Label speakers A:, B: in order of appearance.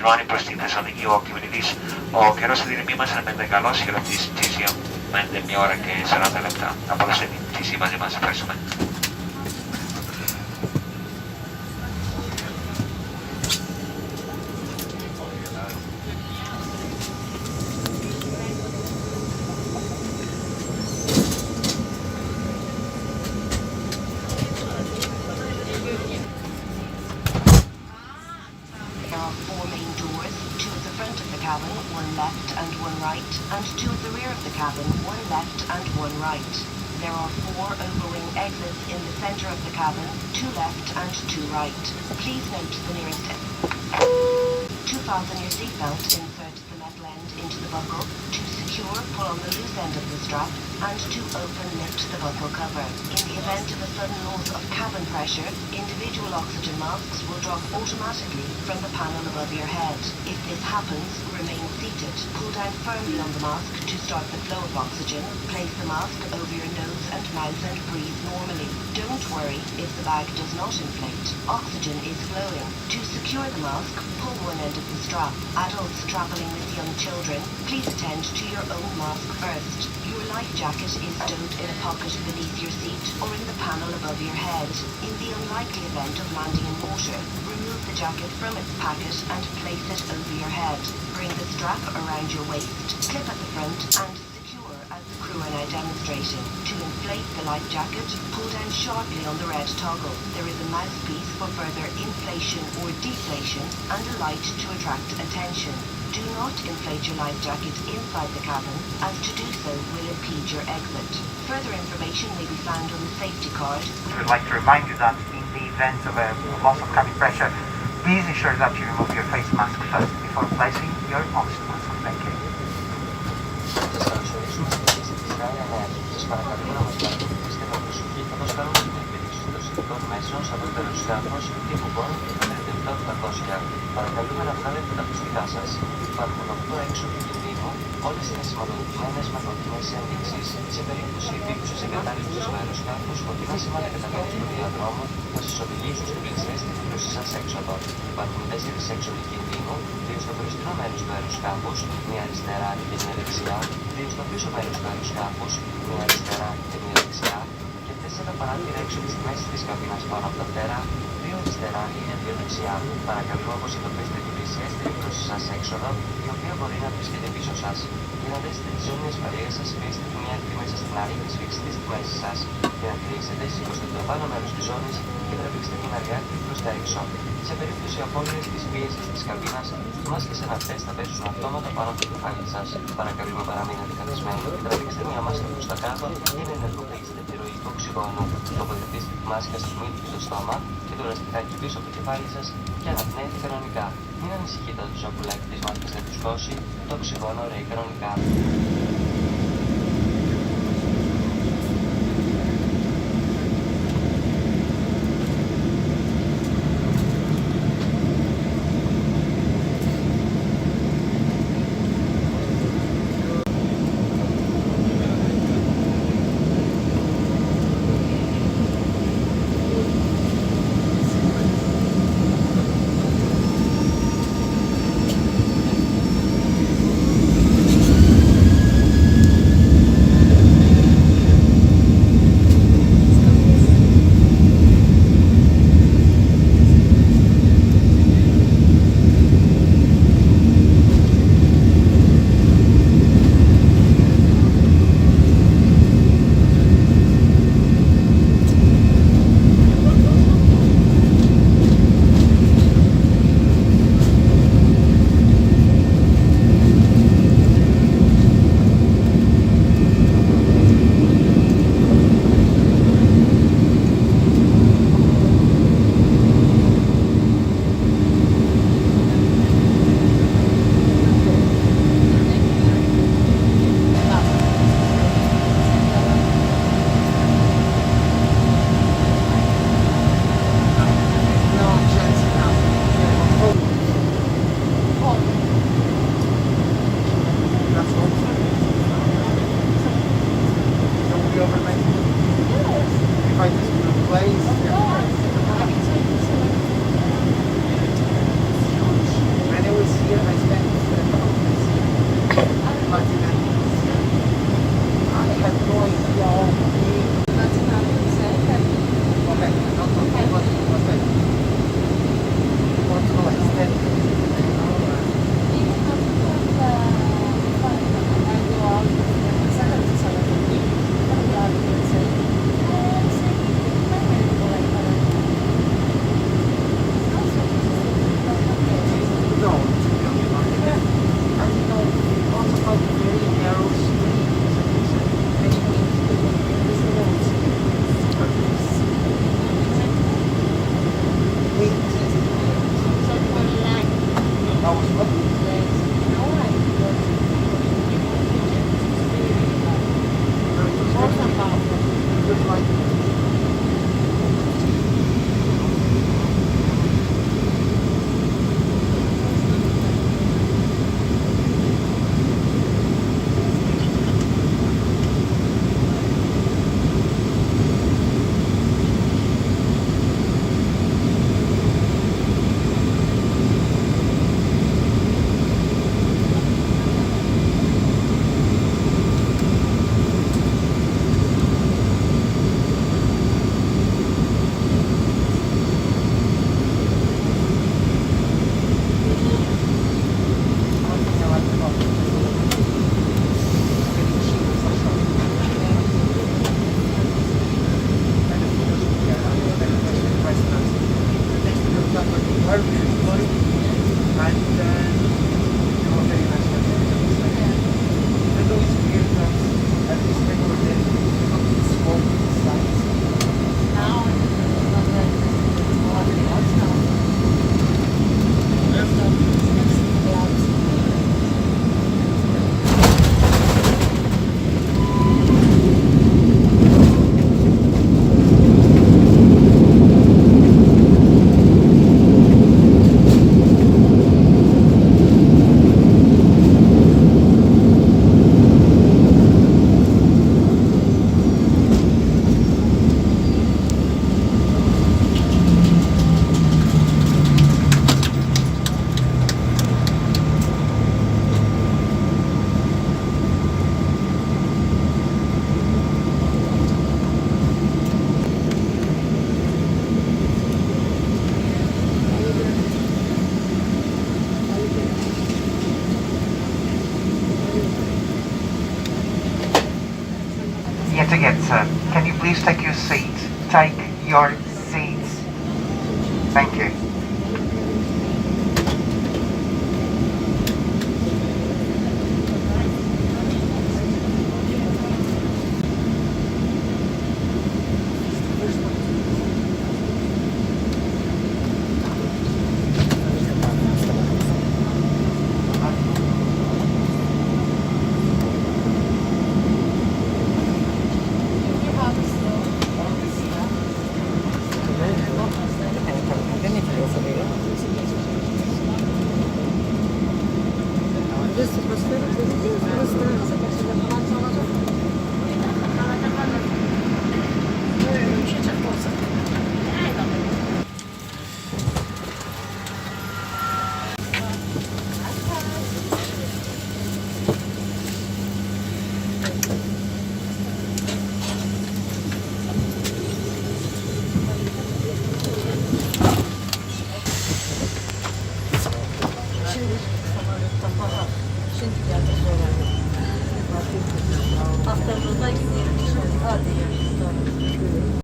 A: Ρουάνι προς την Θεσσαλονίκη ο κυβερνητής. Ο καιρός στη δύναμή μας αναμένεται καλός για αυτή τη πτήση 1 ώρα και 40 λεπτά. Απόδοστε την πτήση μαζί μας. Ευχαριστούμε.
B: One left and one right, and two at the rear of the cabin, one left and one right. There are 4 overwing exits in the centre of the cabin, 2 left and 2 right. Please note the nearest To fasten your seatbelt, insert the metal end into the buckle. To secure, pull on the loose end of the strap, and to open, lift the buckle cover. In the event of a sudden loss of cabin pressure, individual oxygen masks will drop automatically from the panel above your head. If this happens, remain seated. Pull down firmly on the mask to start the flow of oxygen. Place the mask over your nose and mouth and breathe normally. Don't worry if the bag does not inflate. Oxygen is flowing. To secure the mask, pull one end of the strap. Adults traveling with young children, please attend to your own mask first. Your life jacket is stowed in a pocket beneath your seat or in the panel above your head. In the unlikely event of landing in water, remove the jacket from its packet and place it over your head. Bring the strap around your waist, clip at the front and secure as the crew are now demonstrating. To inflate the life jacket, pull down sharply on the red toggle. There is a mouthpiece for further inflation or deflation and a light to attract attention. Do not inflate your life jacket inside the cabin, as to do so will impede your exit. Further information may be found on the safety card.
C: We would like to remind you that in the event of a loss of cabin pressure, please ensure that you remove your face mask first before placing your oxygen mask. Thank you.
D: Σας καλωσορίζουμε στην πτήση της Ryanair. Σας παρακαλούμε να μας παρακολουθήσετε με προσοχή καθώς κάνουμε την εκπαίδευση των συνδικών μέσων σε αυτό το αεροσκάφος τύπου Boeing 737-800. Παρακαλούμε να βγάλετε τα ακουστικά σας. Υπάρχουν 8 έξοδοι κινδύνου, όλες είναι σηματοδοτημένες με κόκκινες ενδείξεις. Σε περίπτωση επίκουσης εγκατάλειψης του αεροσκάφους, κόκκινα σήματα καταγράφουν του διαδρόμου θα σας οδηγήσουν στην πλησιέστερη προς εσάς έξοδο. Υπάρχουν 4 έξοδοι κινδύνου, 2 στο μπροστινό μέρος του αεροσκάφους, μία αριστερά και μία δεξιά, 2 στο πίσω μέρος του αεροσκάφους, μία αριστερά και μία δεξιά, και 4 παράθυρα έξοδοι στη μέση της καμπίνας πάνω από τα πτέρα, 2 αριστερά και 2 δεξιά. Παρακαλούμε όπως εντοπίσετε την πλησιέστερη προς εσάς έξοδο, η οποία μπορεί να βρίσκεται πίσω σας. Για να δέσετε τη ζώνη ασφαλείας σας, πείστε τη μία άκρη μέσα στην άλλη και σφίξτε στη μέση σας. Για να κλείσετε, σήκωστε το πάνω μέρος της ζώνης και τραβήξτε την αργά άκρη προς τα έξω. Σε περίπτωση απώλειας της πίεσης της καμπίνας, οι μάσκες αναπτές θα πέσουν αυτόματα πάνω από το κεφάλι σας. Παρακαλούμε παραμείνετε καθισμένοι και τραβήξτε μία μάσκα προς τα κάτω για να ενεργοποιήσετε τη ροή του οξυγόνου. Τοποθετήστε τη μάσκα στη μύτη στο στόμα και το λαστιχάκι πίσω από το κεφάλι σας και αναπνέετε κανονικά. Μην ανησυχείτε ότι το σακουλάκι της μάσκας θα φουσκώσει, το οξυγόνο ρέει κανονικά.
C: Yet again, sir, can you please take your seat? Take your seats. Thank you.
E: Şimdi geldi sonra.